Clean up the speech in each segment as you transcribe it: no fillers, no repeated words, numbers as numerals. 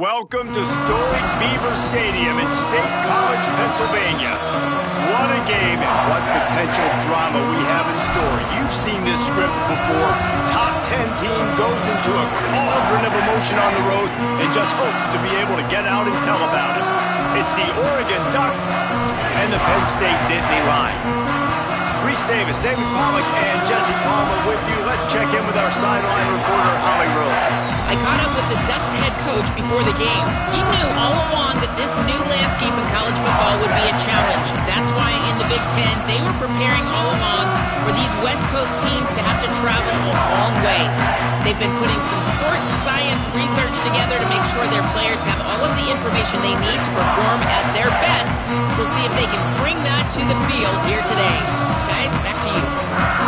Welcome to historic Beaver Stadium in State College, Pennsylvania. What a game and what potential drama we have in store. You've seen this script before. Top 10 team goes into a cauldron of emotion on the road and just hopes to be able to get out and tell about it. It's the Oregon Ducks and the Penn State Nittany Lions. Reese Davis, David Pollock, and Jesse Palmer with you. Let's check in with our sideline reporter, Holly Rowe. I caught up with the Ducks head coach before the game. He knew all along that this new landscape in college football would be a challenge. That's why in the Big Ten, they were preparing all along for these West Coast teams to have to travel a long way. They've been putting some sports science research together to make sure their players have all of the information they need to perform at their best. We'll see if they can bring that to the field here today. Guys, back to you.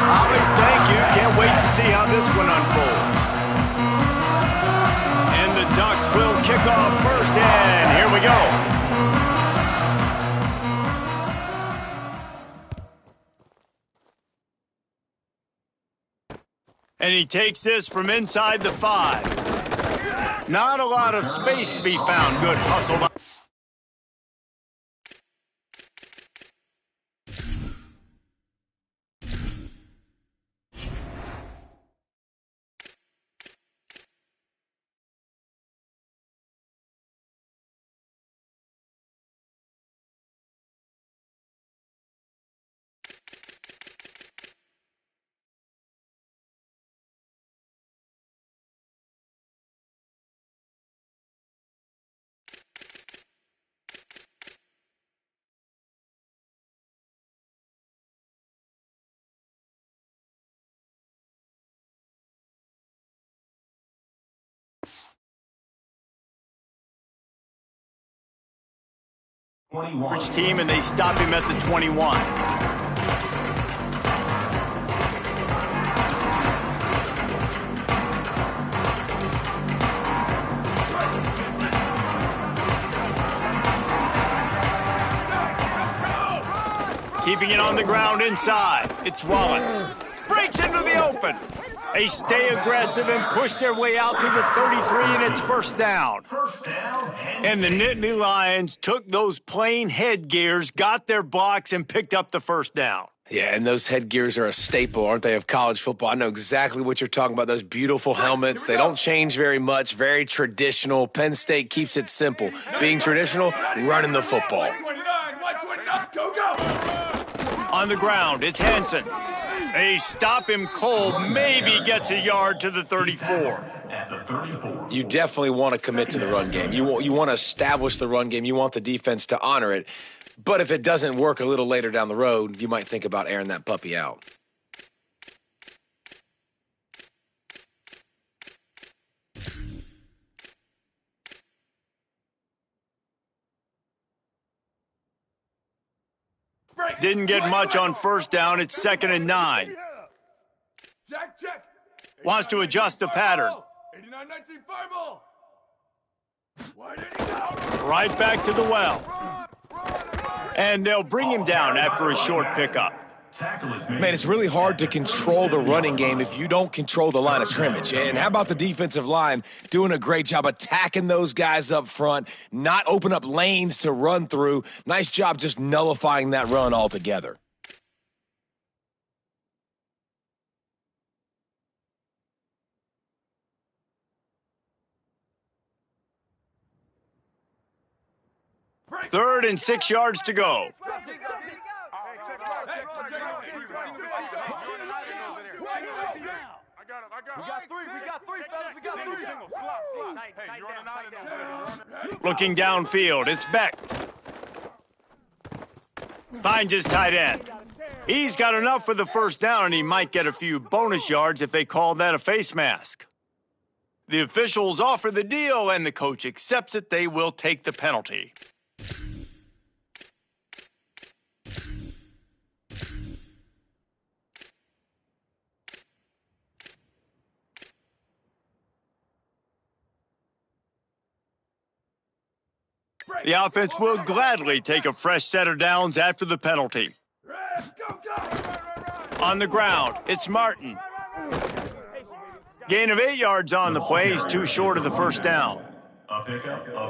Holly, thank you. Can't wait to see how this one unfolds. And the Ducks will kick off first, and here we go. And he takes this from inside the 5. Not a lot of space to be found. Good hustle. Which team, and they stop him at the 21. Keeping it on the ground inside. It's Wallace. Breaks into the open. They stay aggressive and push their way out to the 33, and it's first down. And the Nittany Lions took those plain headgears, got their blocks, and picked up the first down. Yeah, and those headgears are a staple, aren't they, of college football? I know exactly what you're talking about, those beautiful helmets. They don't change very much, very traditional. Penn State keeps it simple. Being traditional, running the football. On the ground, it's Hansen. They stop him cold, maybe gets a yard to the 34. You definitely want to commit to the run game. You want to establish the run game. You want the defense to honor it. But if it doesn't work a little later down the road, you might think about airing that puppy out. Didn't get much on first down. It's 2nd and 9. Wants to adjust the pattern. Right back to the well. And they'll bring him down after a short pickup. Man, it's really hard to control the running game if you don't control the line of scrimmage. And how about the defensive line doing a great job attacking those guys up front, not open up lanes to run through. Nice job just nullifying that run altogether. Third and 6 yards to go. Looking downfield, it's Beck. Finds his tight end. He's got enough for the first down, and he might get a few bonus yards if they call that a face mask. The officials offer the deal, and the coach accepts it. They will take the penalty. The offense will gladly take a fresh set of downs after the penalty. On the ground, it's Martin. Gain of 8 yards on the play. He's too short of the first down.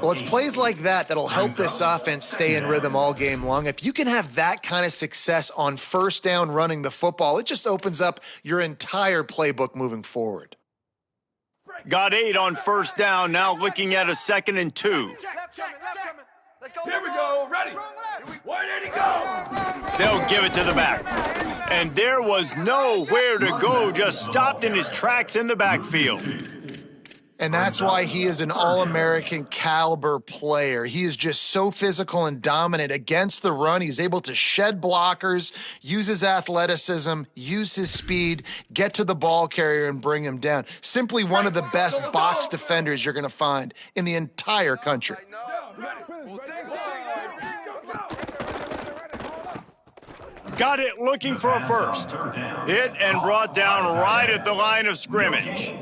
Well, it's plays like that that'll help this offense stay in rhythm all game long. If you can have that kind of success on first down running the football, it just opens up your entire playbook moving forward. Got 8 on first down, now looking at a 2nd and 2. Here we go, ready. Where did he go? They'll give it to the back. And there was nowhere to go, just stopped in his tracks in the backfield. And that's why he is an All-American caliber player. He is just so physical and dominant against the run. He's able to shed blockers, use his athleticism, use his speed, get to the ball carrier and bring him down. Simply one of the best box defenders you're going to find in the entire country. Got it looking for a first. Hit and brought down right at the line of scrimmage.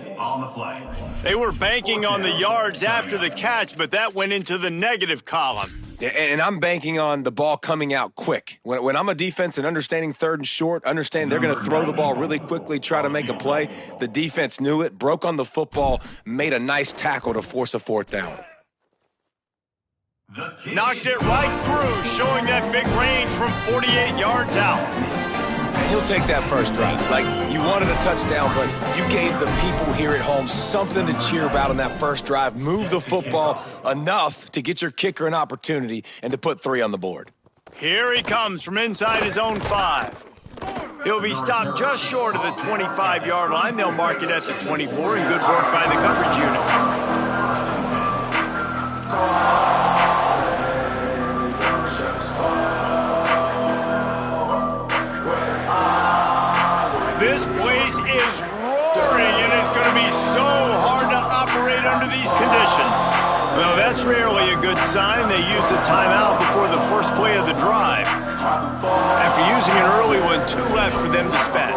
They were banking on the yards after the catch, but that went into the negative column. And I'm banking on the ball coming out quick. When I'm a defense and understanding 3rd and short, understand they're going to throw the ball really quickly, try to make a play. The defense knew it, broke on the football, made a nice tackle to force a 4th down. Knocked it right through, showing that big range from 48 yards out. And he'll take that first drive. Like, you wanted a touchdown, but you gave the people here at home something to cheer about on that first drive. Move the football enough to get your kicker an opportunity and to put 3 on the board. Here he comes from inside his own 5. He'll be stopped just short of the 25-yard line. They'll mark it at the 24, and good work by the coverage unit. This place is roaring, and it's going to be so hard to operate under these conditions. Well, that's rarely a good sign. They use a timeout before the first play of the drive. After using an early one, 2 left for them to spend.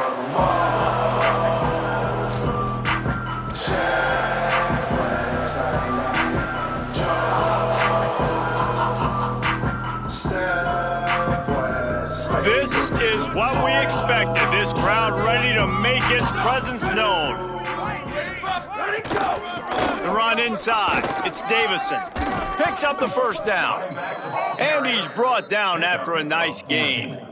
This is what we expected. This crowd ready to make its presence known. The run inside. It's Davison. Picks up the first down. And he's brought down after a nice gain.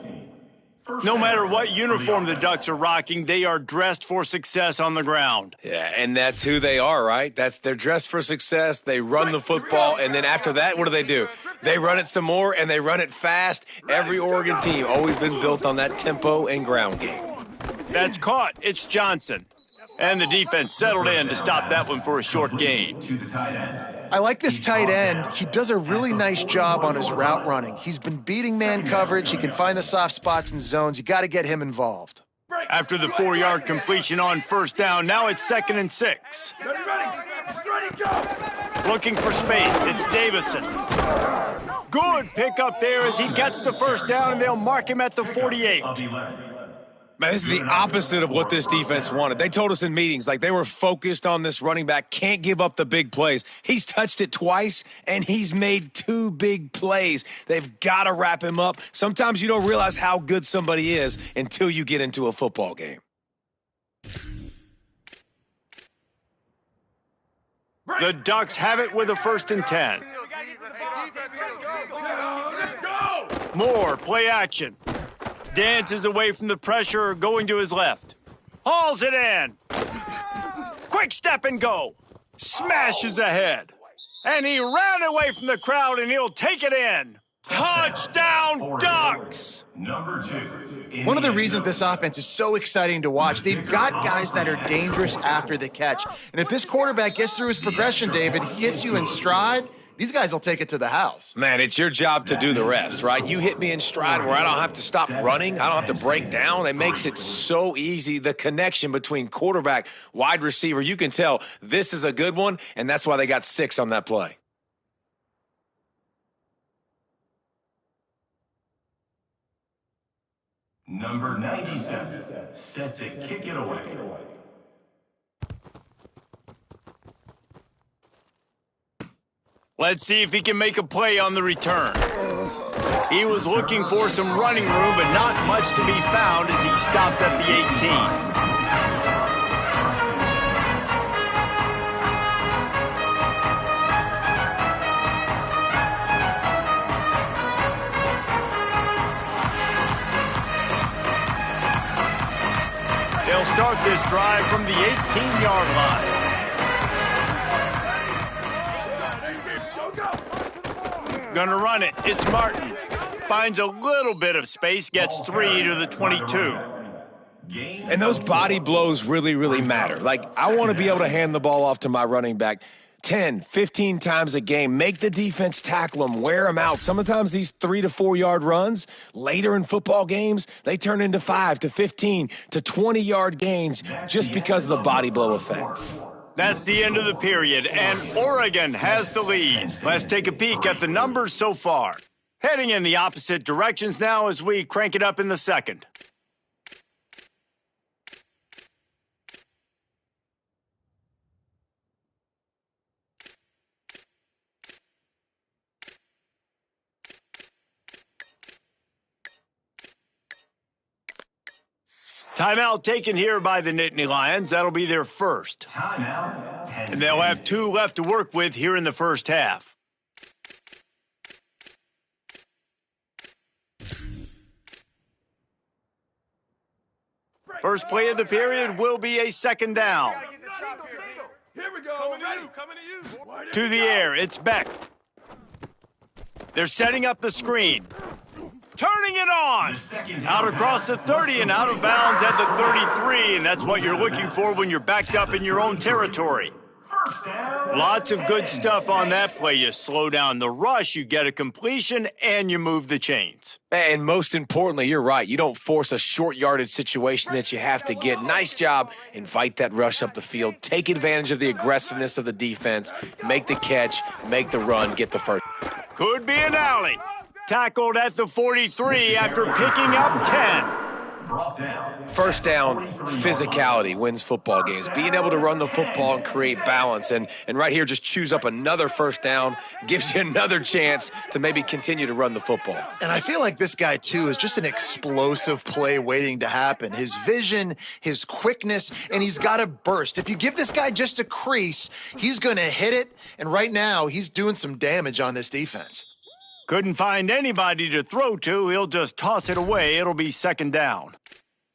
No matter what uniform the Ducks are rocking, they are dressed for success on the ground. Yeah, and that's who they are, right? They're dressed for success. They run the football, and then after that, what do? They run it some more, and they run it fast. Every Oregon team always been built on that tempo and ground game. That's caught. It's Johnson. And the defense settled in to stop that one for a short gain. I like this tight end. He does a really nice job on his route running. He's been beating man coverage. He can find the soft spots and zones. You got to get him involved. After the 4-yard completion on first down, now it's 2nd and 6. Ready, go! Looking for space, it's Davison. Good pickup there as he gets the first down, and they'll mark him at the 48. Man, this is the opposite of what this defense wanted. They told us in meetings, like, they were focused on this running back, can't give up the big plays. He's touched it twice, and he's made 2 big plays. They've got to wrap him up. Sometimes you don't realize how good somebody is until you get into a football game. The Ducks have it with a 1st and 10. More play action. Dances away from the pressure, going to his left. Hauls it in. Quick step and go. Smashes ahead. And he ran away from the crowd, and he'll take it in. Touchdown, Ducks! One of the reasons this offense is so exciting to watch, they've got guys that are dangerous after the catch. And if this quarterback gets through his progression, David, he hits you in stride, these guys will take it to the house. Man, it's your job to do the rest, right? You hit me in stride where I don't have to stop running. I don't have to break down. It makes it so easy. The connection between quarterback, wide receiver, you can tell this is a good one, and that's why they got 6 on that play. Number 97, set to kick it away. Let's see if he can make a play on the return. He was looking for some running room, but not much to be found as he stopped at the 18. They'll start this drive from the 18-yard line. Gonna run it. It's Martin. Finds a little bit of space, gets 3 to the 22. And those body blows really, really matter. Like, I want to be able to hand the ball off to my running back 10, 15 times a game. Make the defense tackle them, wear them out. Sometimes these 3 to 4 yard runs later in football games, they turn into 5 to 15 to 20-yard gains just because of the body blow effect. That's the end of the period, and Oregon has the lead. Let's take a peek at the numbers so far. Heading in the opposite directions now as we crank it up in the second. Timeout taken here by the Nittany Lions. That'll be their first. And they'll have 2 left to work with here in the first half. First play of the period will be a second down. Here we go. Coming to you. To the air, it's Beck. They're setting up the screen. Turning it on. Out across the 30 and out of bounds at the 33, and that's what you're looking for when you're backed up in your own territory. Lots of good stuff on that play. You slow down the rush, you get a completion, and you move the chains. And most importantly, you're right. You don't force a short yardage situation that you have to get. Nice job. Invite that rush up the field. Take advantage of the aggressiveness of the defense. Make the catch. Make the run. Get the first. Could be an alley. Tackled at the 43 after picking up 10. First down, physicality wins football games. Being able to run the football and create balance. And right here, just choose up another first down, gives you another chance to maybe continue to run the football. And I feel like this guy, too, is just an explosive play waiting to happen. His vision, his quickness, and he's got a burst. If you give this guy just a crease, he's going to hit it. And right now, he's doing some damage on this defense. Couldn't find anybody to throw to. He'll just toss it away. It'll be second down.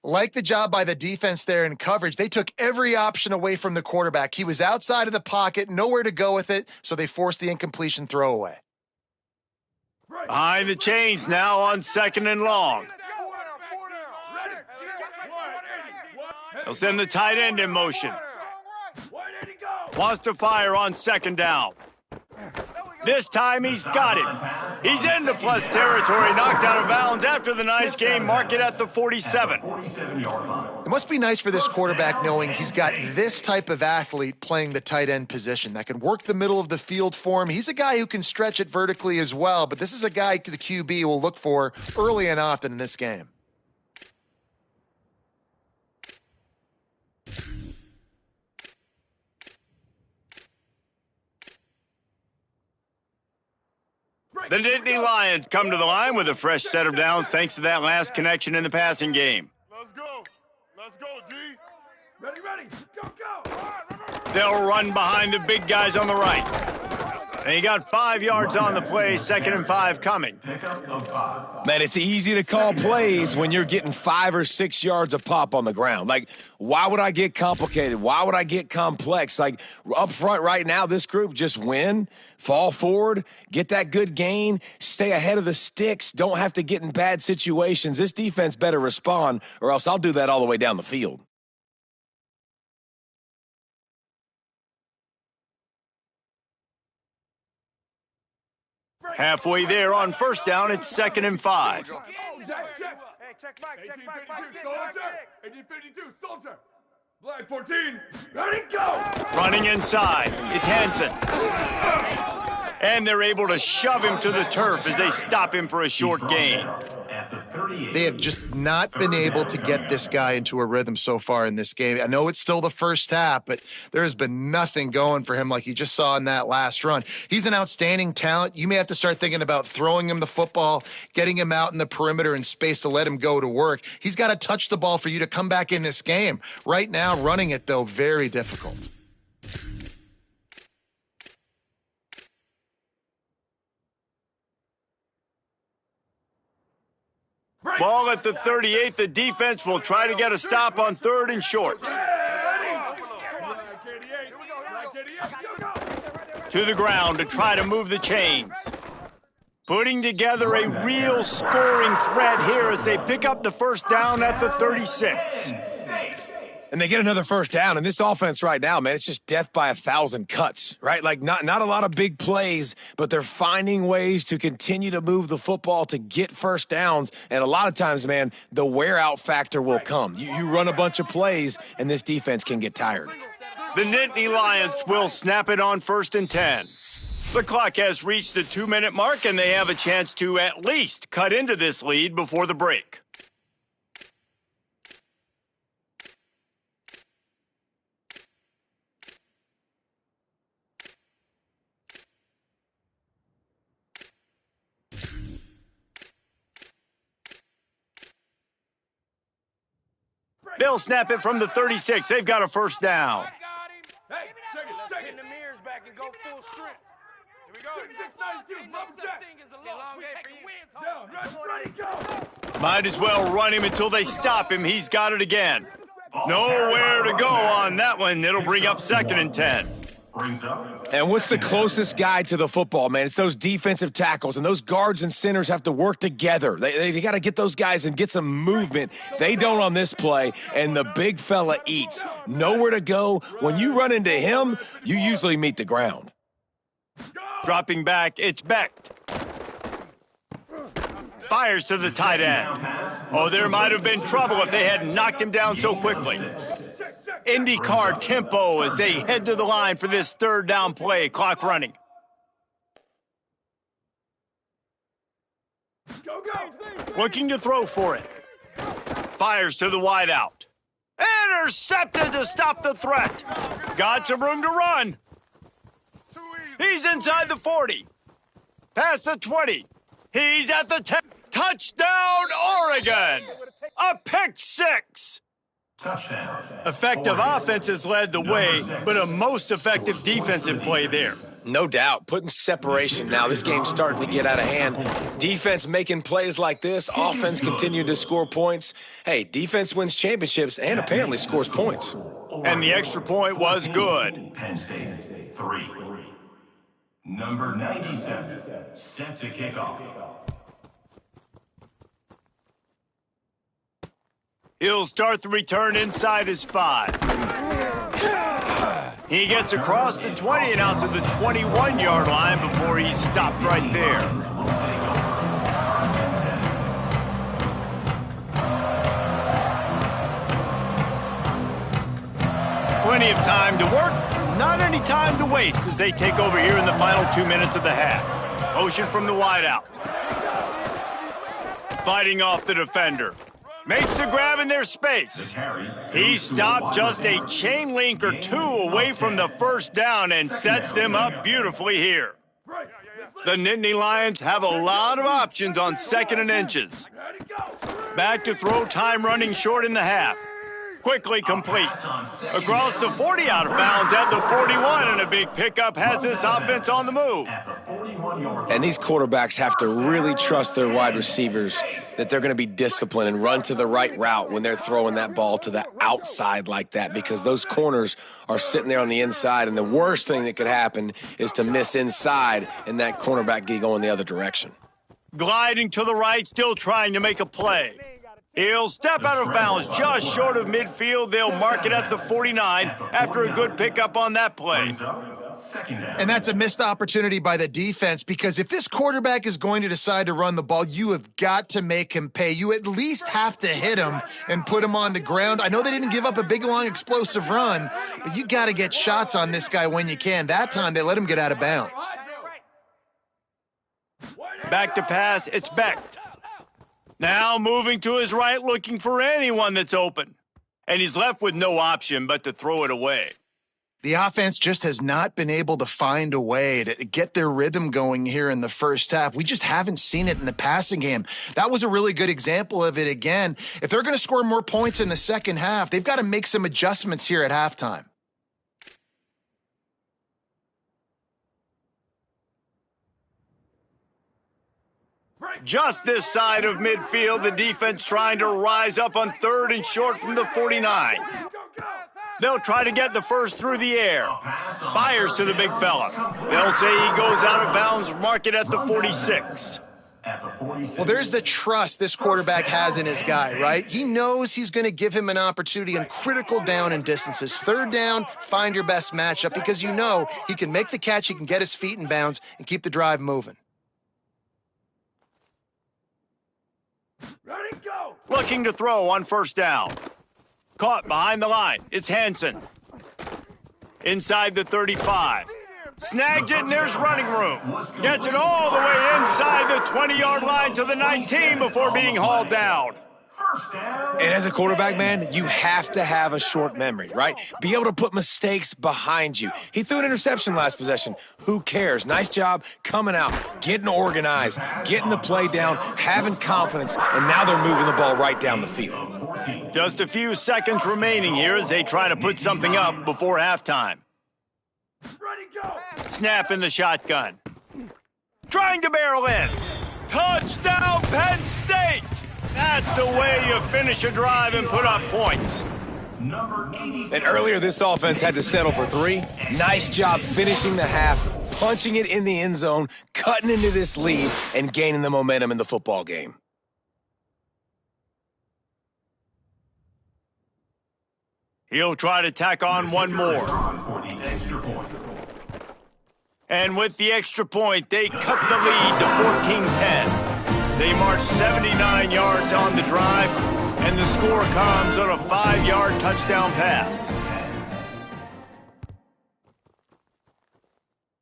Like the job by the defense there in coverage. They took every option away from the quarterback. He was outside of the pocket, nowhere to go with it, so they forced the incompletion throwaway. Behind the chains now on second and long. They'll send the tight end in motion. Wants to fire on second down. This time he's got it. He's into plus territory, knocked out of bounds after the nice game. Mark it at the 47. It must be nice for this quarterback knowing he's got this type of athlete playing the tight end position that can work the middle of the field for him. He's a guy who can stretch it vertically as well, but this is a guy the QB will look for early and often in this game. The Nittany Lions come to the line with a fresh set of downs thanks to that last connection in the passing game. Let's go. Let's go, D. Ready. Go. They'll run behind the big guys on the right. And he got 5 yards on the play, 2nd and 5 coming. Man, it's easy to call plays when you're getting 5 or 6 yards a pop on the ground. Like, why would I get complicated? Why would I get complex? Like, up front right now, this group just win, fall forward, get that good gain, stay ahead of the sticks, don't have to get in bad situations. This defense better respond, or else I'll do that all the way down the field. Halfway there on first down, it's 2nd and 5. Check. Hey, check Mike. 1852, soldier. Black 14, ready, go! Running inside, it's Hansen. And they're able to shove him to the turf as they stop him for a short gain. They have just not been able to get this guy into a rhythm so far in this game. I know it's still the first half, but there has been nothing going for him like you just saw in that last run. He's an outstanding talent. You may have to start thinking about throwing him the football, getting him out in the perimeter and space to let him go to work. He's got to touch the ball for you to come back in this game. Right now, running it, though, very difficult. Ball at the 38. The defense will try to get a stop on 3rd and short. To the ground to try to move the chains. Putting together a real scoring threat here as they pick up the first down at the 36. And they get another first down. And this offense right now, man, it's just death by 1,000 cuts, right? Like not a lot of big plays, but they're finding ways to continue to move the football to get first downs. And a lot of times, man, the wear-out factor will come. You run a bunch of plays, and this defense can get tired. The Nittany Lions will snap it on 1st and 10. The clock has reached the 2-minute mark, and they have a chance to at least cut into this lead before the break. They'll snap it from the 36. They've got a first down. Hey, check it. In the mirrors back and go full strength. Here we go. 692, double check. Go. Might as well run him until they stop him. He's got it again. Nowhere to go on that one. It'll bring up 2nd and 10. And what's the closest guy to the football, man? It's those defensive tackles, and those guards and centers have to work together. They got to get those guys and get some movement. They don't on this play, and the big fella eats. Nowhere to go. When you run into him, you usually meet the ground. Dropping back, it's Becht. Fires to the tight end. Oh, there might have been trouble if they hadn't knocked him down so quickly. IndyCar tempo as they head to the line for this 3rd down play. Clock running. Looking to throw for it. Fires to the wideout. Intercepted to stop the threat. Got some room to run. He's inside the 40. Past the 20. He's at the 10. Touchdown, Oregon! A pick 6. Touchdown. Effective offense has led the way, but a most effective defensive play there. No doubt. Putting separation now. This game's starting to get out of hand. Defense making plays like this. Offense continuing to score points. Hey, defense wins championships and apparently scores points. And the extra point was good. Penn State, 3. Number 97, set to kick off. He'll start the return inside his 5. He gets across the 20 and out to the 21-yard line before he's stopped right there. Plenty of time to work, not any time to waste as they take over here in the final 2 minutes of the half. Motion from the wideout. Fighting off the defender. Makes the grab in their space. He stopped just a chain link or 2 away from the first down and sets them up beautifully here. The Nittany Lions have a lot of options on 2nd and inches. Back to throw, time running short in the half. Quickly complete. Across the 40, out of bounds at the 41, and a big pickup has this offense on the move. And these quarterbacks have to really trust their wide receivers that they're going to be disciplined and run to the right route when they're throwing that ball to the outside like that, because those corners are sitting there on the inside, and the worst thing that could happen is to miss inside and that cornerback get going the other direction. Gliding to the right, still trying to make a play. He'll step out of bounds just short of midfield. They'll mark it at the 49 after a good pickup on that play. And that's a missed opportunity by the defense, because if this quarterback is going to decide to run the ball, you have got to make him pay. You at least have to hit him and put him on the ground. I know they didn't give up a big, long, explosive run, but you got to get shots on this guy when you can. That time, they let him get out of bounds. Back to pass, it's Becht. Now moving to his right, looking for anyone that's open. And he's left with no option but to throw it away. The offense just has not been able to find a way to get their rhythm going here in the first half. We just haven't seen it in the passing game. That was a really good example of it again. If they're going to score more points in the second half, they've got to make some adjustments here at halftime. Just this side of midfield, the defense trying to rise up on 3rd and short from the 49. They'll try to get the first through the air. Fires to the big fella. They'll say he goes out of bounds, mark it at the 46. Well, there's the trust this quarterback has in his guy, right? He knows he's going to give him an opportunity on critical down and distances. 3rd down, find your best matchup because you know he can make the catch, he can get his feet in bounds, and keep the drive moving. Ready, go! Looking to throw on 1st down. Caught behind the line. It's Hansen. Inside the 35. Snags it, and there's running room. Gets it all the way inside the 20-yard line to the 19 before being hauled down. And as a quarterback, man, you have to have a short memory, right? Be able to put mistakes behind you. He threw an interception last possession. Who cares? Nice job coming out, getting organized, getting the play down, having confidence, and now they're moving the ball right down the field. Just a few seconds remaining here as they try to put something up before halftime. Ready, go! Snap in the shotgun. Trying to barrel in. Touchdown, Penn State! That's the way you finish a drive and put up points. And earlier, this offense had to settle for 3. Nice job finishing the half, punching it in the end zone, cutting into this lead, and gaining the momentum in the football game. He'll try to tack on one more. And with the extra point, they cut the lead to 14-10. They march 79 yards on the drive, and the score comes on a 5-yard touchdown pass.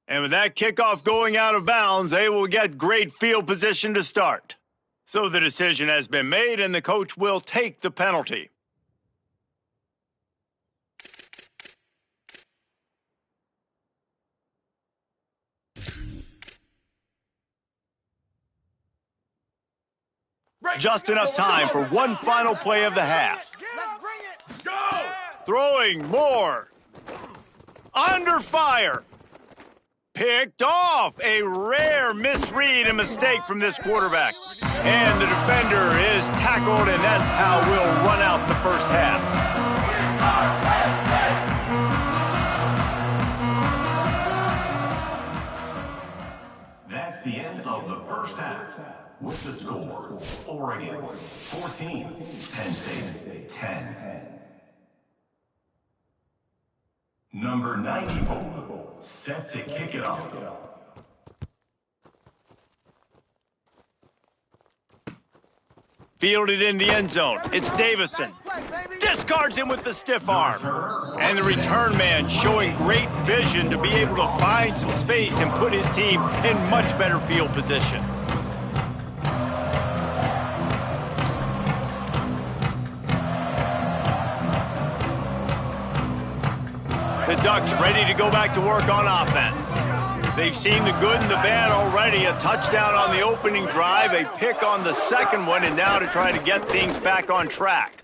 And with that kickoff going out of bounds, they will get great field position to start. So the decision has been made, and the coach will take the penalty. Just enough time for one final play of the half. Let's bring it! Go! Throwing more. Under fire. Picked off. A rare misread and mistake from this quarterback. And the defender is tackled, and that's how we'll run out the first half. That's the end of the first half. With the score, Oregon 14, Penn State 10. Number 94, set to kick it off. Fielded in the end zone. It's Davison. Discards him with the stiff arm. And the return man showing great vision to be able to find some space and put his team in much better field position. The Ducks ready to go back to work on offense. They've seen the good and the bad already. A touchdown on the opening drive, a pick on the second one, and now to try to get things back on track.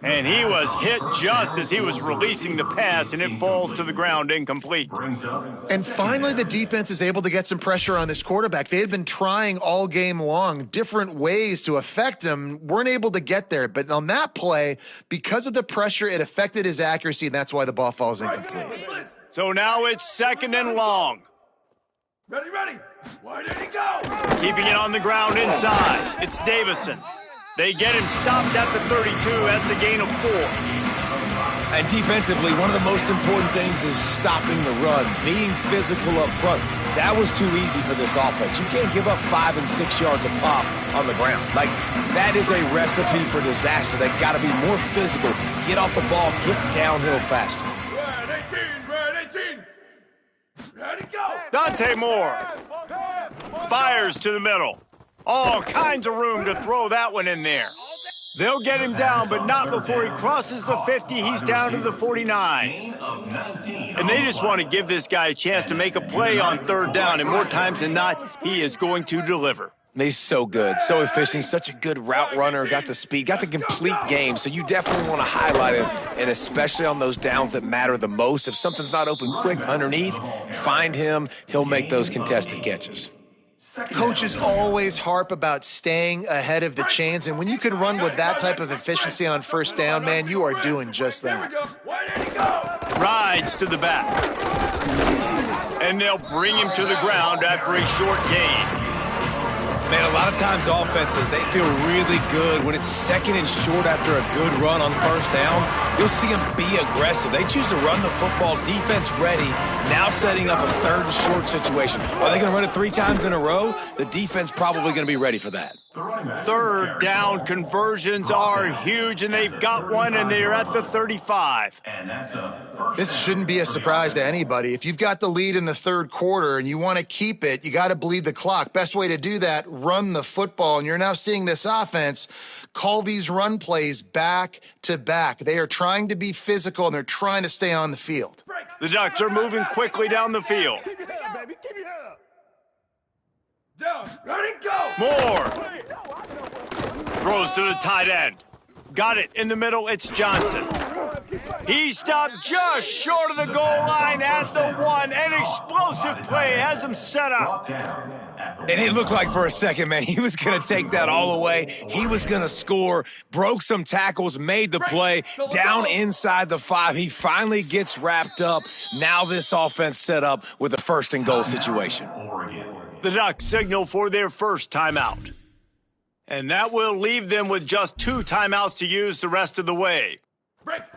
And he was hit just as he was releasing the pass, and it falls to the ground incomplete. And finally, the defense is able to get some pressure on this quarterback. They had been trying all game long different ways to affect him, weren't able to get there. But on that play, because of the pressure, it affected his accuracy, and that's why the ball falls incomplete. So now it's 2nd and long. Ready, ready! Where did he go? Keeping it on the ground inside. It's Davison. They get him stopped at the 32. That's a gain of 4. And defensively, one of the most important things is stopping the run, being physical up front. That was too easy for this offense. You can't give up 5 and 6 yards a pop on the ground. Like, that is a recipe for disaster. They've got to be more physical, get off the ball, get downhill faster. Red 18! Ready, go! Dante Moore fires to the middle. All kinds of room to throw that one in there. They'll get him down, but not before he crosses the 50. He's down to the 49. And they just want to give this guy a chance to make a play on 3rd down, and more times than not, he is going to deliver. He's so good, so efficient, such a good route runner, got the speed, got the complete game, so you definitely want to highlight him, and especially on those downs that matter the most. If something's not open quick underneath, find him. He'll make those contested catches. Coaches always harp about staying ahead of the chains, and when you can run with that type of efficiency on first down, man, you are doing just that. Rides to the back. And they'll bring him to the ground after a short gain. Man, a lot of times offenses, they feel really good when it's second and short after a good run on first down. You'll see them be aggressive. They choose to run the football, defense ready, now setting up a third and short situation. Are they going to run it 3 times in a row? The defense probably going to be ready for that. Third down conversions are huge, and they've got one, and they're at the 35. This shouldn't be a surprise to anybody. If you've got the lead in the third quarter and you want to keep it, you got to bleed the clock. Best way to do that, run the football. And you're now seeing this offense call these run plays back to back. They are trying to be physical, and they're trying to stay on the field. The Ducks are moving quickly down the field. Keep your head up, baby. Keep your head up. Down. Ready, go. More. Throws to the tight end. Got it in the middle. It's Johnson. He stopped just short of the goal line at the 1. An explosive play has him set up. And it looked like for a second, man, he was going to take that all away. He was going to score, broke some tackles, made the play, down inside the 5. He finally gets wrapped up. Now this offense set up with a first and goal situation. The Ducks signal for their first timeout. And that will leave them with just 2 timeouts to use the rest of the way.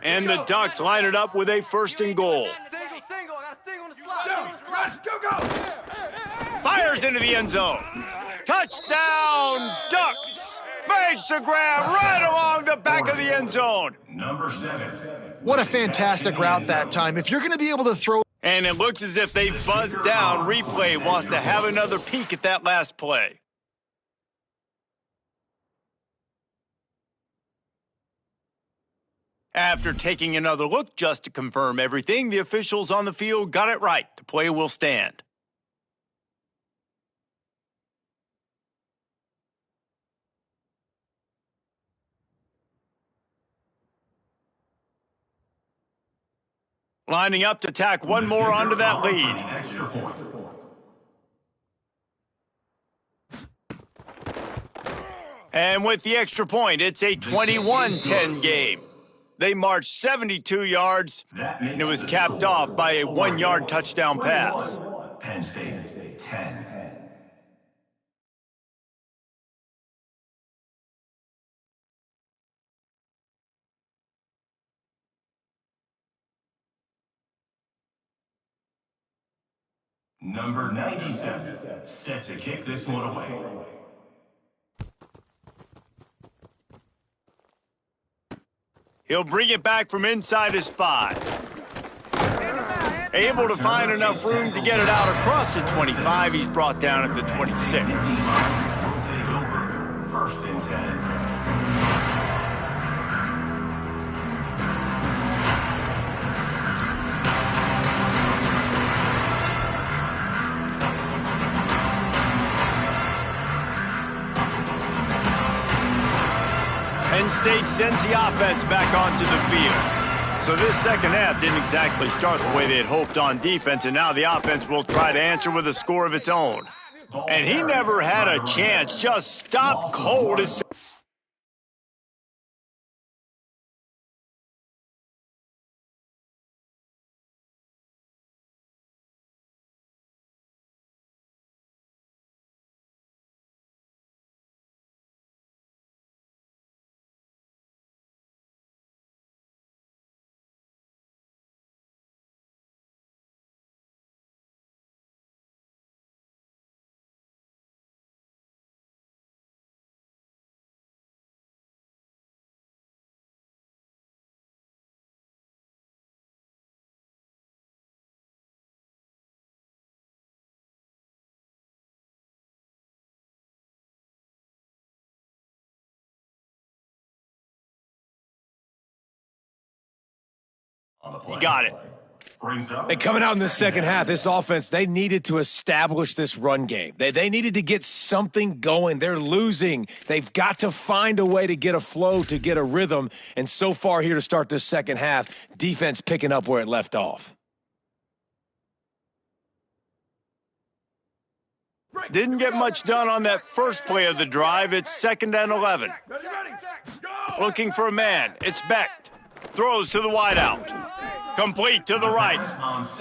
And the Ducks line it up with a first and goal. Single. I got a single on the slide. Go. Fires into the end zone. Touchdown, Ducks. Makes the grab right along the back of the end zone. Number 7. What a fantastic route that time. If you're going to be able to throw... And it looks as if they buzzed down. Replay wants to have another peek at that last play. After taking another look just to confirm everything, the officials on the field got it right. The play will stand. Lining up to tack one more onto that lead. Extra point. And with the extra point, it's a 21-10 game. They marched 72 yards, and it was capped off by a 1-yard touchdown pass. Penn State, 10. Number 97, set to kick this one away. He'll bring it back from inside his 5. Able to find enough room to get it out across the 25. He's brought down at the 26. Take over, first and 10. Penn State sends the offense back onto the field. So this second half didn't exactly start the way they had hoped on defense, and now the offense will try to answer with a score of its own. And he never had a chance, just stopped cold as... He got it. And coming out in the second half, this offense, they needed to establish this run game. They needed to get something going. They're losing. They've got to find a way to get a flow, to get a rhythm. And so far here to start this second half, defense picking up where it left off. Didn't get much done on that first play of the drive. It's 2nd and 11. Looking for a man. It's Becht. Throws to the wideout. Complete to the right.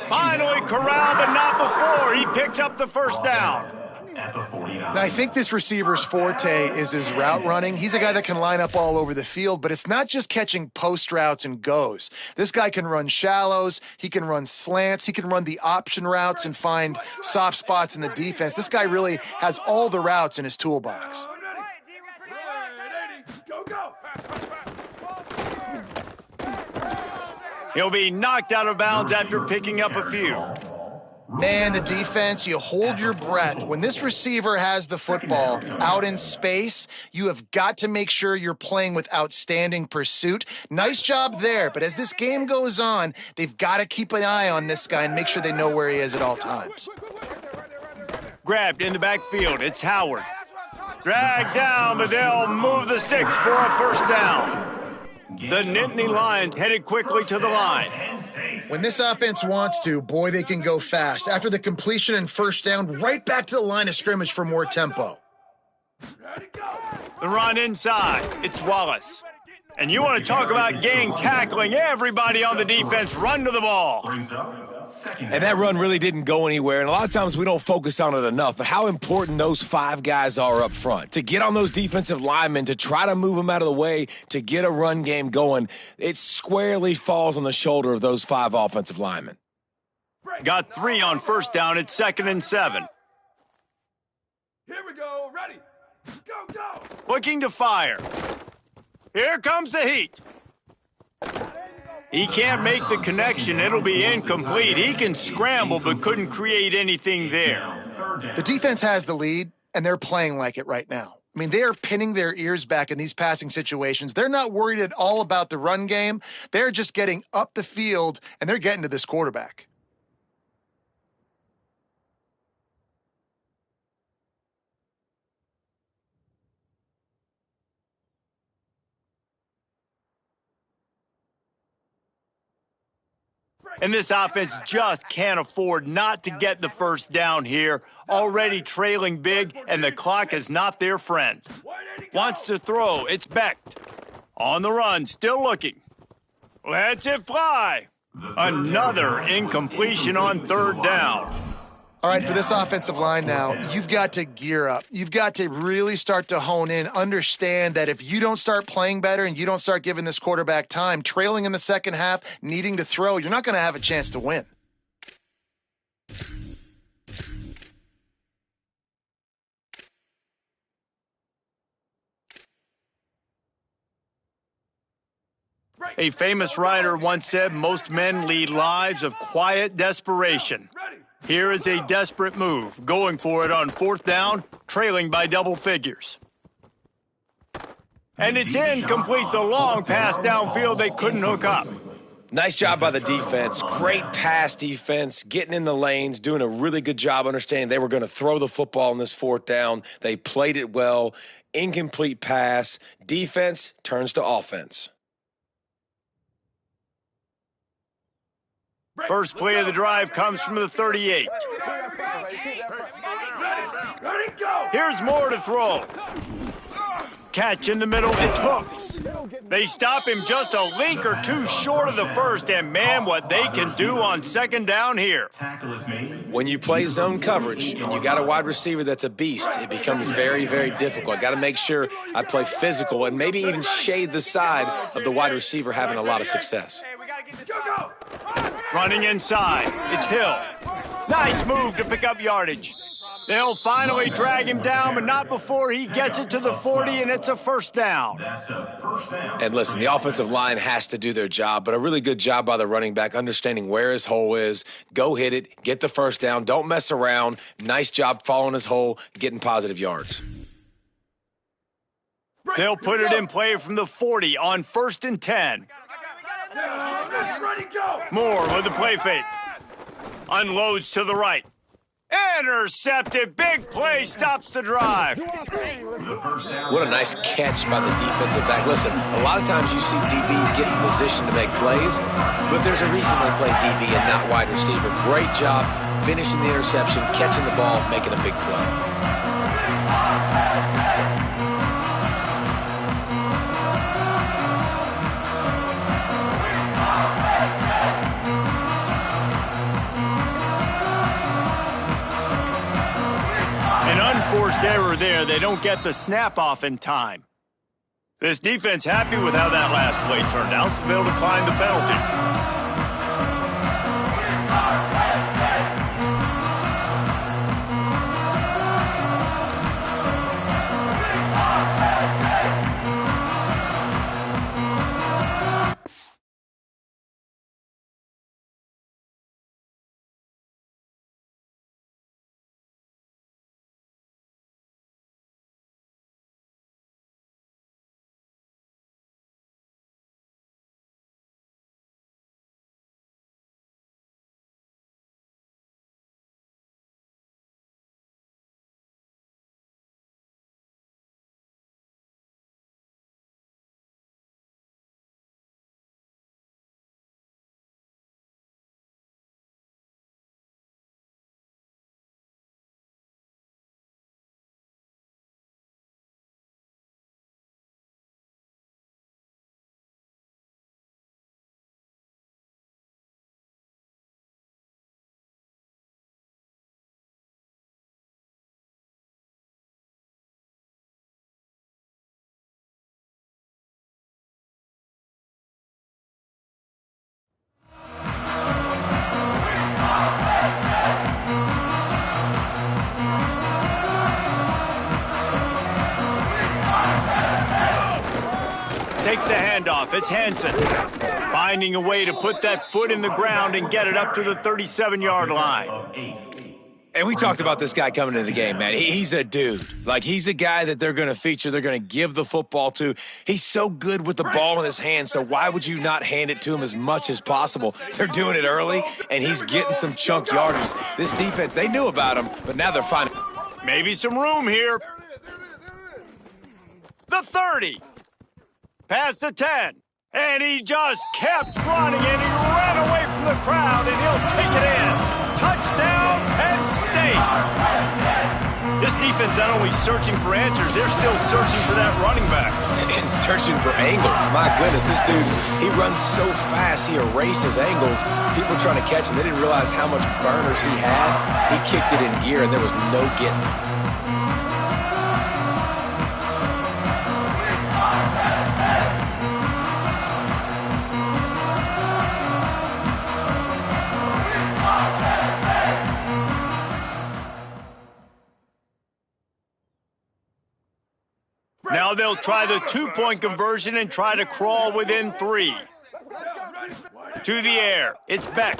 Finally corralled, but not before. He picks up the first down. Now, I think this receiver's forte is his route running. He's a guy that can line up all over the field, but it's not just catching post routes and goes. This guy can run shallows. He can run slants. He can run the option routes and find soft spots in the defense. This guy really has all the routes in his toolbox. He'll be knocked out of bounds after picking up a few. Man, the defense, you hold your breath. When this receiver has the football out in space, you have got to make sure you're playing with outstanding pursuit. Nice job there, but as this game goes on, they've got to keep an eye on this guy and make sure they know where he is at all times. Grabbed in the backfield, it's Howard. Dragged down, but they'll move the sticks for a first down. The Nittany Lions headed quickly to the line. When this offense wants to, boy, they can go fast. After the completion and first down, right back to the line of scrimmage for more tempo. The run inside. It's Wallace. And you want to talk about gang tackling. Everybody on the defense run to the ball. And that run really didn't go anywhere, and a lot of times we don't focus on it enough, but how important those 5 guys are up front. To get on those defensive linemen, to try to move them out of the way, to get a run game going, it squarely falls on the shoulder of those 5 offensive linemen. Got 3 on first down. It's 2nd and 7. Here we go. Ready. Go, go. Looking to fire. Here comes the heat. He can't make the connection. It'll be incomplete. He can scramble, but couldn't create anything there. The defense has the lead, and they're playing like it right now. I mean, they are pinning their ears back in these passing situations. They're not worried at all about the run game. They're just getting up the field, and they're getting to this quarterback. And this offense just can't afford not to get the first down here. Already trailing big, and the clock is not their friend. Wants to throw. It's Becht. On the run, still looking. Lets it fly. Another incompletion on 3rd down. All right, for this offensive line now, you've got to gear up. You've got to really start to hone in, understand that if you don't start playing better and you don't start giving this quarterback time, trailing in the second half, needing to throw, you're not going to have a chance to win. A famous writer once said, most men lead lives of quiet desperation. Here is a desperate move, going for it on 4th down, trailing by double figures. And it's incomplete, the long pass downfield they couldn't hook up. Nice job by the defense. Great pass defense, getting in the lanes, doing a really good job understanding they were going to throw the football on this 4th down. They played it well. Incomplete pass. Defense turns to offense. First play of the drive comes from the 38. Here's more to throw. Catch in the middle, it's Hooks. They stop him just a link or 2 short of the first, and man, what they can do on 2nd down here. When you play zone coverage and you got a wide receiver that's a beast, it becomes very, very difficult. I got to make sure I play physical and maybe even shade the side of the wide receiver having a lot of success. Running inside, it's Hill. Nice move to pick up yardage. They'll finally drag him down, but not before he gets it to the 40, and it's a first down. And listen, the offensive line has to do their job, but a really good job by the running back, understanding where his hole is. Go hit it, get the first down, don't mess around. Nice job following his hole, getting positive yards. They'll put it in play from the 40 on 1st and 10. Moore with the play fake. Unloads to the right. Intercepted. Big play stops the drive. What a nice catch by the defensive back. Listen, a lot of times you see DBs get in position to make plays, but there's a reason they play DB and not wide receiver. Great job finishing the interception, catching the ball, making a big play. Unforced error there. They don't get the snap off in time. This defense happy with how that last play turned out, so they'll decline the penalty. Takes the handoff. It's Hansen. Finding a way to put that foot in the ground and get it up to the 37-yard line. And we talked about this guy coming into the game, man. He's a dude. Like, he's a guy that they're going to feature, they're going to give the football to. He's so good with the ball in his hands, so why would you not hand it to him as much as possible? They're doing it early, and he's getting some chunk yardage. This defense, they knew about him, but now they're finding... Maybe some room here. The 30. Past the 10. And he just kept running, and he ran away from the crowd, and he'll take it in. Touchdown, Penn State. This defense not only searching for answers, they're still searching for that running back. And searching for angles. My goodness, this dude, he runs so fast, he erases angles. People trying to catch him, they didn't realize how much burners he had. He kicked it in gear, and there was no getting it. Now they'll try the two-point conversion and try to crawl within 3. To the air. It's Beck.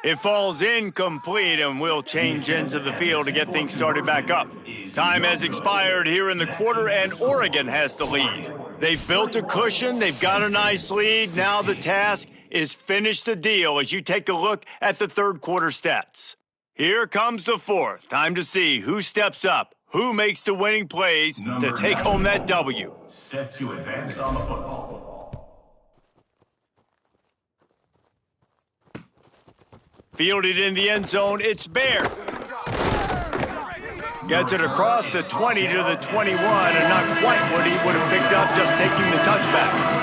It falls incomplete, and we'll change into the field to get things started back up. Time has expired here in the quarter, and Oregon has the lead. They've built a cushion. They've got a nice lead. Now the task is finish the deal as you take a look at the third quarter stats. Here comes the fourth. Time to see who steps up. Who makes the winning plays to take home that W? Set to advance on the football. Fielded in the end zone, it's Bear. Gets it across the 20 to the 21, and not quite what he would have picked up just taking the touchback.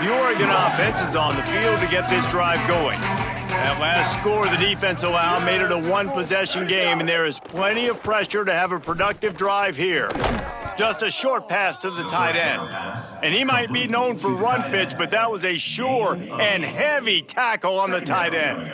The Oregon offense is on the field to get this drive going. That last score the defense allowed made it a one-possession game, and there is plenty of pressure to have a productive drive here. Just a short pass to the tight end. And he might be known for run fits, but that was a sure and heavy tackle on the tight end.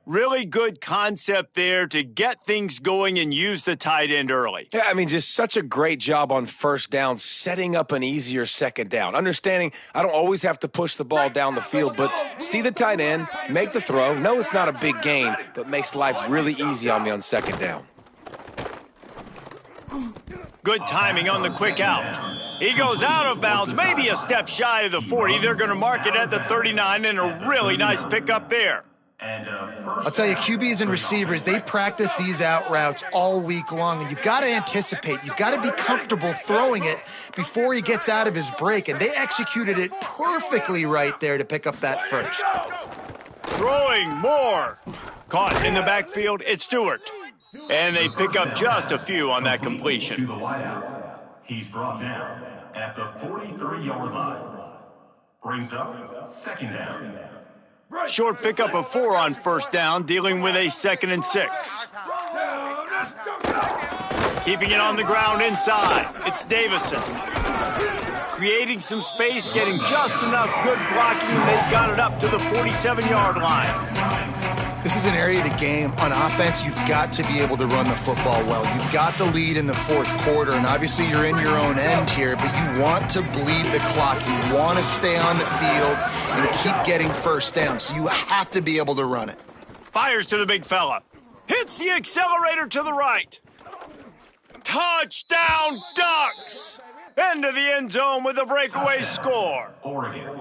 Really good concept there to get things going and use the tight end early. Yeah, I mean, just such a great job on first down, setting up an easier second down. Understanding I don't always have to push the ball down the field, but see the tight end, make the throw. No, it's not a big gain, but makes life really easy on me on second down. Good timing on the quick out. He goes out of bounds, maybe a step shy of the 40. They're going to mark it at the 39, and a really nice pickup there. I'll tell you, QBs and receivers, they practice these out routes all week long, and you've got to anticipate. You've got to be comfortable throwing it before he gets out of his break, and they executed it perfectly right there to pick up that first. Throwing more. Caught in the backfield, it's Stewart. And they pick up just a few on that completion. To the wideout. He's brought down at the 43-yard line. Brings up second down. Short pickup of 4 on first down, dealing with a 2nd and 6. Keeping it on the ground inside, it's Davison. Creating some space, getting just enough good blocking, and they've got it up to the 47-yard line. This is an area of the game. On offense, you've got to be able to run the football well. You've got the lead in the fourth quarter, and obviously you're in your own end here, but you want to bleed the clock. You want to stay on the field and keep getting first down, so you have to be able to run it. Fires to the big fella. Hits the accelerator to the right. Touchdown, Ducks! Into the end zone with a breakaway score. Oregon.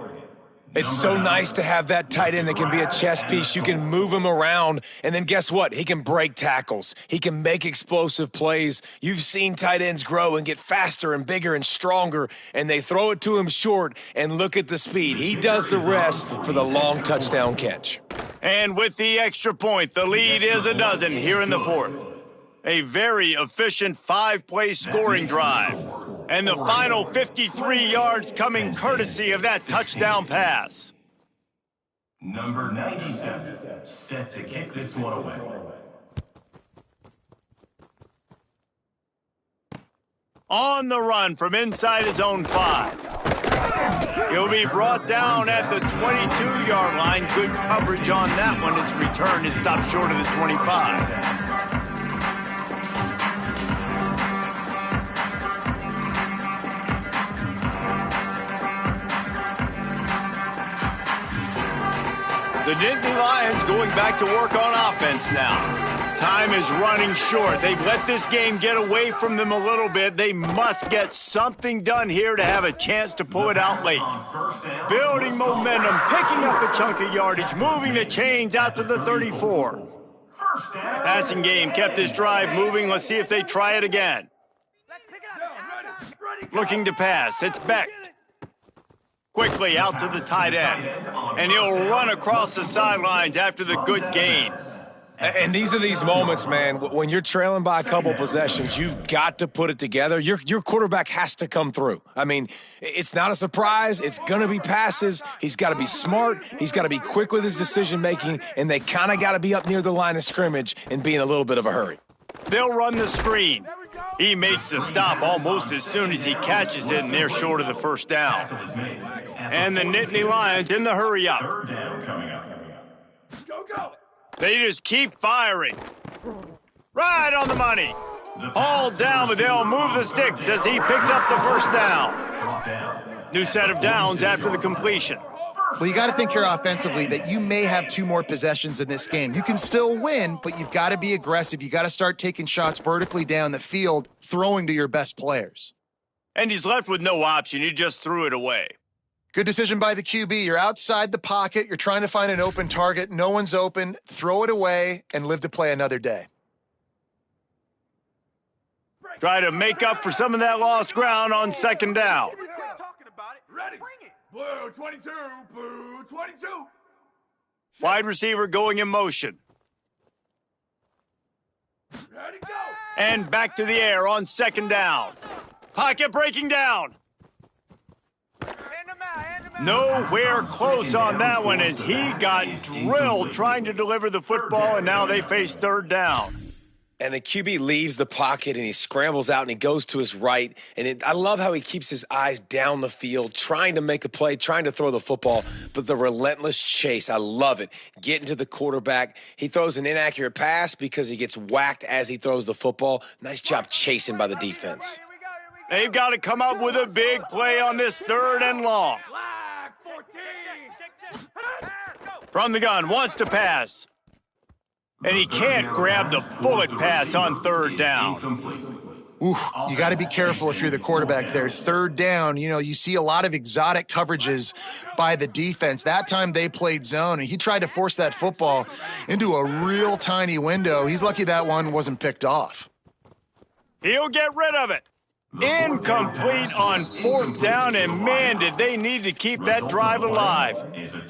It's so nice to have that tight end that can be a chess piece. You can move him around, and then guess what? He can break tackles. He can make explosive plays. You've seen tight ends grow and get faster and bigger and stronger, and they throw it to him short, and look at the speed. He does the rest for the long touchdown catch. And with the extra point, the lead is a dozen here in the fourth. A very efficient 5-play scoring drive. And the final 53 yards coming courtesy of that touchdown pass. Number 97, set to kick this one away. On the run from inside his own 5. He'll be brought down at the 22-yard line. Good coverage on that one. His return is stopped short of the 25. The Nittany Lions going back to work on offense now. Time is running short. They've let this game get away from them a little bit. They must get something done here to have a chance to pull it out late. Building momentum, picking up a chunk of yardage, moving the chains out to the 34. Passing game kept this drive moving. Let's see if they try it again. Looking to pass. It's Beck. Quickly out to the tight end. And he'll run across the sidelines after the good gain. And these are these moments, man, when you're trailing by a couple possessions, you've got to put it together. Your quarterback has to come through. I mean, it's not a surprise. It's going to be passes. He's got to be smart. He's got to be quick with his decision-making, and they kind of got to be up near the line of scrimmage and be in a little bit of a hurry. They'll run the screen. He makes the stop almost as soon as he catches it, and they're short of the first down. And the Nittany Lions in the hurry-up. They just keep firing. Right on the money. All down, but they'll move the sticks as he picks up the first down. New set of downs after the completion. Well, you got to think here offensively that you may have 2 more possessions in this game. You can still win, but you've got to be aggressive. You got to start taking shots vertically down the field, throwing to your best players. And he's left with no option. He just threw it away. Good decision by the QB. You're outside the pocket. You're trying to find an open target. No one's open. Throw it away and live to play another day. Try to make up for some of that lost ground on second down. Ready. Blue 22, blue 22. Wide receiver going in motion. Ready, go. And back to the air on second down. Pocket breaking down. Nowhere close on that one as he got drilled trying to deliver the football, and now they face third down. And the QB leaves the pocket, and he scrambles out, and he goes to his right. And I love how he keeps his eyes down the field, trying to make a play, trying to throw the football, but the relentless chase, I love it. Getting to the quarterback. He throws an inaccurate pass because he gets whacked as he throws the football. Nice job chasing by the defense. They've got to come up with a big play on this third and long. From the gun, wants to pass. And he can't grab the bullet pass on third down. Ooh, you got to be careful if you're the quarterback there. Third down, you see a lot of exotic coverages by the defense. That time they played zone, and he tried to force that football into a real tiny window. He's lucky that one wasn't picked off. He'll get rid of it. Incomplete on fourth down, and man, did they need to keep that drive alive.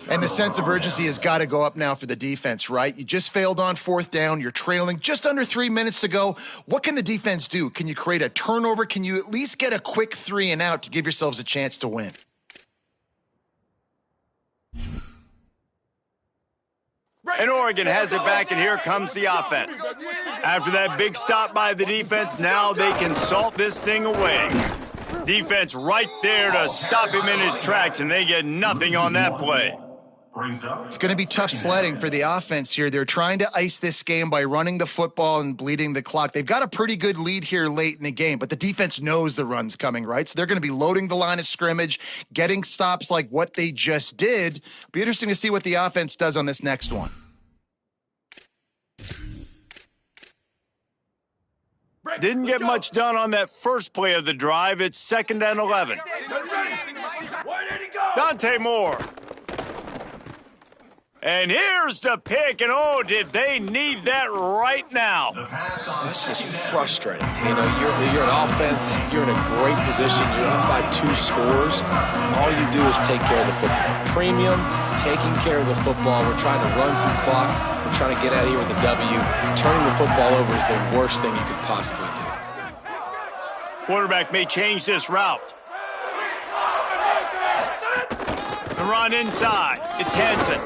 And the sense of urgency has got to go up now for the defense, right? You just failed on fourth down. You're trailing just under 3 minutes to go. What can the defense do? Can you create a turnover? Can you at least get a quick 3 and out to give yourselves a chance to win? And Oregon has it back, and here comes the offense. After that big stop by the defense, now they can salt this thing away. Defense right there to stop him in his tracks, and they get nothing on that play. It's going to be tough sledding for the offense here. They're trying to ice this game by running the football and bleeding the clock. They've got a pretty good lead here late in the game, but the defense knows the run's coming, right? So they're going to be loading the line of scrimmage, getting stops like what they just did. It'll be interesting to see what the offense does on this next one. Didn't get much done on that first play of the drive. It's 2nd and 11. Dante Moore. And here's the pick, and oh, did they need that right now. That's just frustrating. You're an offense, you're in a great position, you're up by 2 scores. All you do is take care of the football. Premium, taking care of the football. We're trying to run some clock. We're trying to get out of here with a W. Turning the football over is the worst thing you could possibly do. Quarterback may change this route. The run inside. It's Hansen.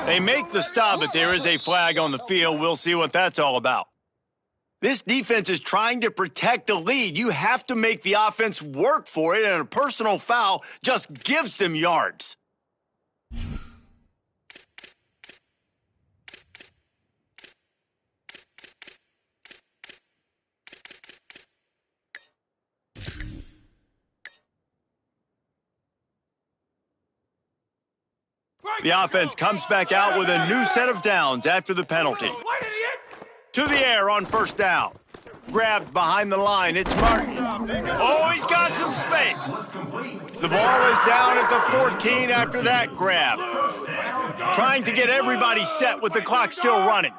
They make the stop, but there is a flag on the field. We'll see what that's all about. This defense is trying to protect the lead. You have to make the offense work for it, and a personal foul just gives them yards. The offense comes back out with a new set of downs after the penalty. To the air on first down. Grabbed behind the line. It's Martin. Oh, he's got some space. The ball is down at the 14 after that grab. Trying to get everybody set with the clock still running.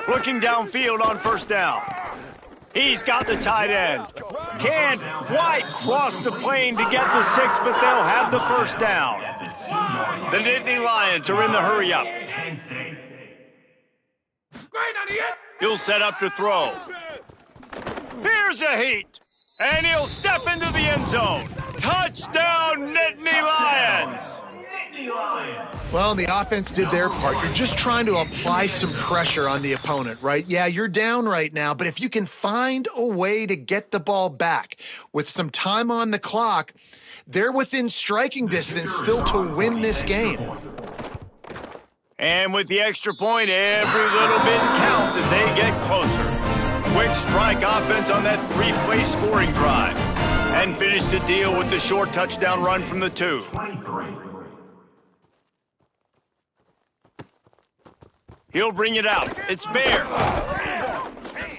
Looking downfield on first down. He's got the tight end. Can't quite cross the plane to get the 6, but they'll have the first down. The Nittany Lions are in the hurry up. He'll set up to throw. Here's a heat, and he'll step into the end zone. Touchdown, Nittany Lions! Well, the offense did their part. You're just trying to apply some pressure on the opponent, right? Yeah, you're down right now, but if you can find a way to get the ball back with some time on the clock, they're within striking distance still to win this game. And with the extra point, every little bit counts as they get closer. Quick strike offense on that 3-play scoring drive. And finish the deal with the short touchdown run from the 2. He'll bring it out. It's Bear.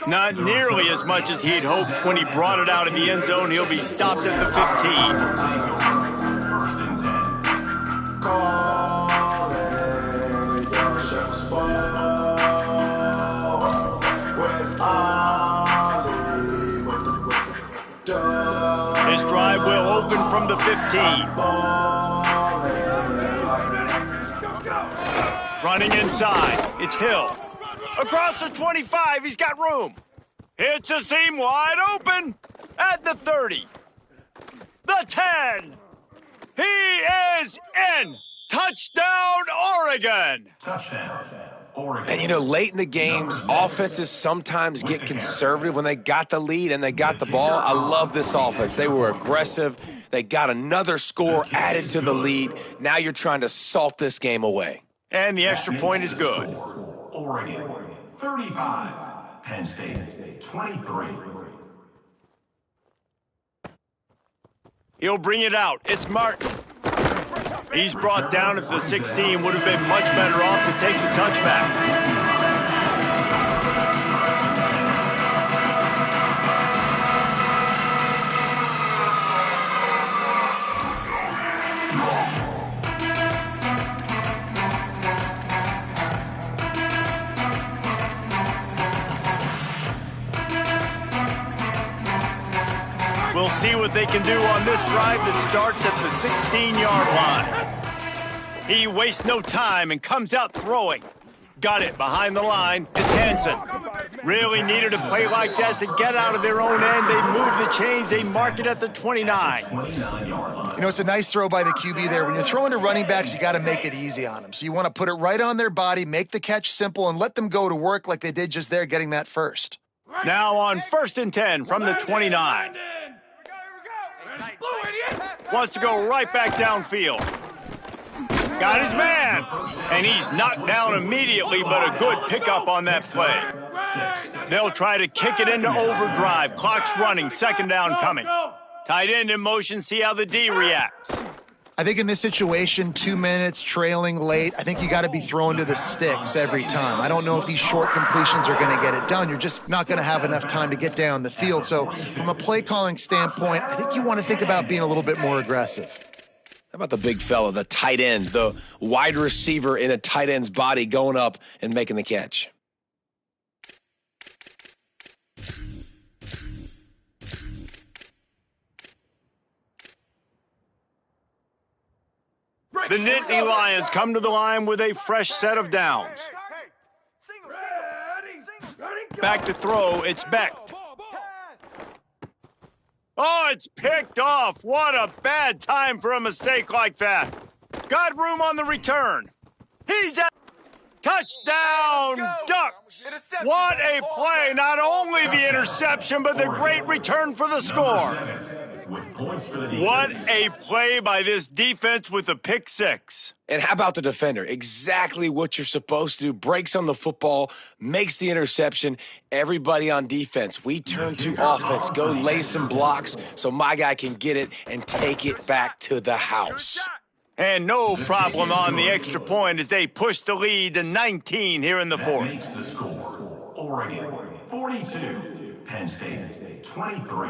Not nearly as much as he'd hoped when he brought it out of the end zone. He'll be stopped at the 15. His drive will open from the 15. Running inside, it's Hill. Across the 25, he's got room. Hits a seam wide open at the 30. The 10. He is in. Touchdown, Oregon. Touchdown, Oregon. And, late in the games, offenses sometimes get conservative when they got the lead and they got the ball. I love this offense. They were aggressive. They got another score added to the lead. Now you're trying to salt this game away. And the extra point is good. Oregon, 35. Penn State, 23. He'll bring it out. It's Martin. He's brought down at the 16. Would have been much better off to take the touchback. We'll see what they can do on this drive that starts at the 16-yard line. He wastes no time and comes out throwing. Got it behind the line. It's Hansen. Really needed a play like that to get out of their own end. They move the chains. They mark it at the 29. You know, it's a nice throw by the QB there. When you're throwing to running backs, you got to make it easy on them. So you want to put it right on their body, make the catch simple, and let them go to work like they did just there, getting that first. Now on 1st and 10 from the 29. Wants to go right back downfield. Got his man, and he's knocked down immediately, but a good pickup on that play. They'll try to kick it into overdrive. Clock's running, 2nd down coming. Tight end in motion, see how the D reacts. I think in this situation, 2 minutes, trailing late, I think you got to be throwing to the sticks every time. I don't know if these short completions are going to get it done. You're just not going to have enough time to get down the field. So from a play calling standpoint, I think you want to think about being a little bit more aggressive. How about the big fella, the tight end, the wide receiver in a tight end's body going up and making the catch? The Nittany Lions come to the line with a fresh set of downs. Back to throw, it's Beck. Oh, it's picked off. What a bad time for a mistake like that. Got room on the return. He's at touchdown, Ducks. What a play. Not only the interception, but the great return for the score. What a play by this defense with a pick six. And how about the defender? Exactly what you're supposed to do. Breaks on the football, makes the interception. Everybody on defense, we turn to offense. Go lay some blocks so my guy can get it and take it back to the house. And no problem on the extra point as they push the lead to 19 here in the fourth. Makes the score. Oregon 42, Penn State 23.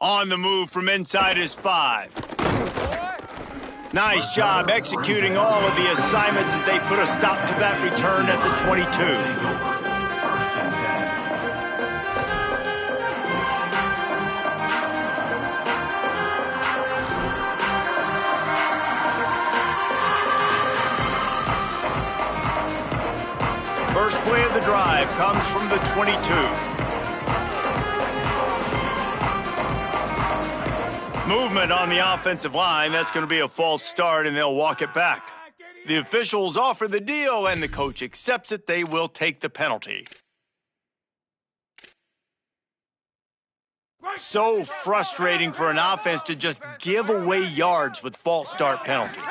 On the move from inside his 5. Nice job executing all of the assignments as they put a stop to that return at the 22. First play of the drive comes from the 22. Movement on the offensive line. That's going to be a false start, and they'll walk it back. The officials offer the deal, and the coach accepts it. They will take the penalty. So frustrating for an offense to just give away yards with false start penalties.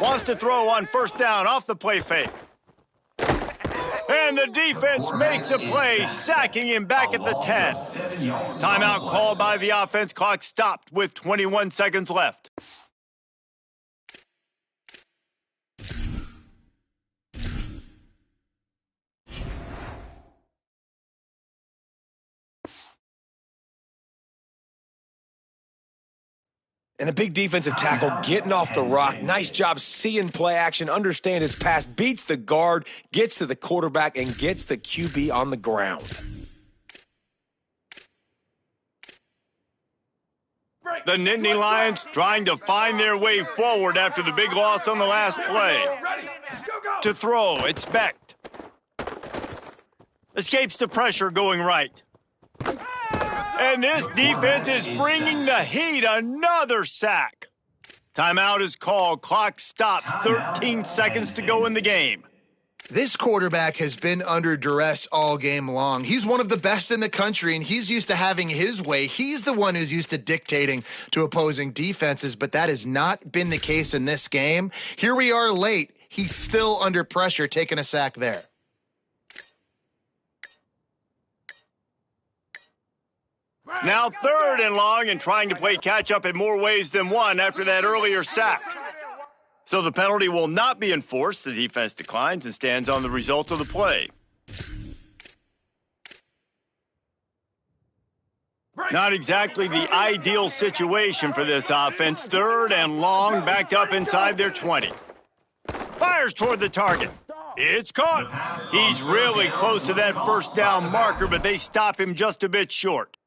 Wants to throw on 1st down off the play fake. And the defense makes a play, sacking him back at the 10. Timeout called by the offense. Clock stopped with 21 seconds left. And a big defensive tackle getting off the rock. Nice job seeing play action, understand his pass, beats the guard, gets to the quarterback, and gets the QB on the ground. The Nittany Lions trying to find their way forward after the big loss on the last play. To throw, it's Beck. Escapes the pressure going right. And this defense is bringing the heat. Another sack. Timeout is called. Clock stops. 13 seconds to go in the game. This quarterback has been under duress all game long. He's one of the best in the country, and he's used to having his way. He's the one who's used to dictating to opposing defenses, but that has not been the case in this game. Here we are late. He's still under pressure, taking a sack there. Now 3rd and long and trying to play catch-up in more ways than one after that earlier sack. So the penalty will not be enforced. The defense declines and stands on the result of the play. Not exactly the ideal situation for this offense. 3rd and long, backed up inside their 20. Fires toward the target. It's caught. He's really close to that first down marker, but they stop him just a bit short.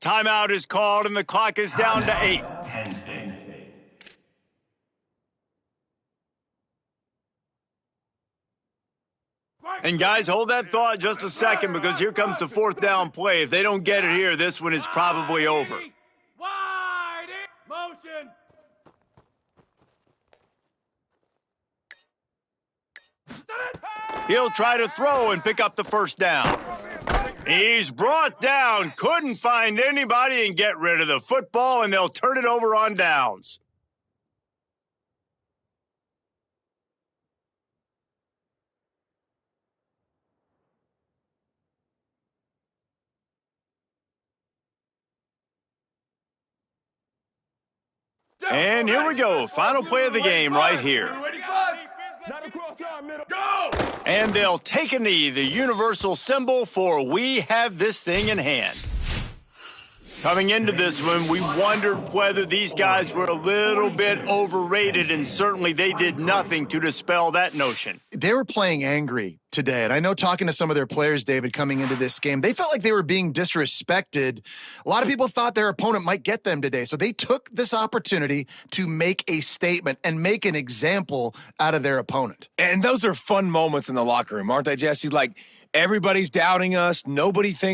Timeout is called, and the clock is down to 8. Penn State. And guys, hold that thought just a second, because here comes the 4th down play. If they don't get it here, this one is probably over. Wide motion. He'll try to throw and pick up the first down. He's brought down, couldn't find anybody and get rid of the football, and they'll turn it over on downs. And here we go, final play of the game right here. Go! And they'll take a knee, the universal symbol for we have this thing in hand. Coming into this one, we wondered whether these guys were a little bit overrated, and certainly they did nothing to dispel that notion. They were playing angry today, and I know talking to some of their players, David, coming into this game, they felt like they were being disrespected. A lot of people thought their opponent might get them today, so they took this opportunity to make a statement and make an example out of their opponent. And those are fun moments in the locker room, aren't they, Jesse? Like, everybody's doubting us. Nobody thinks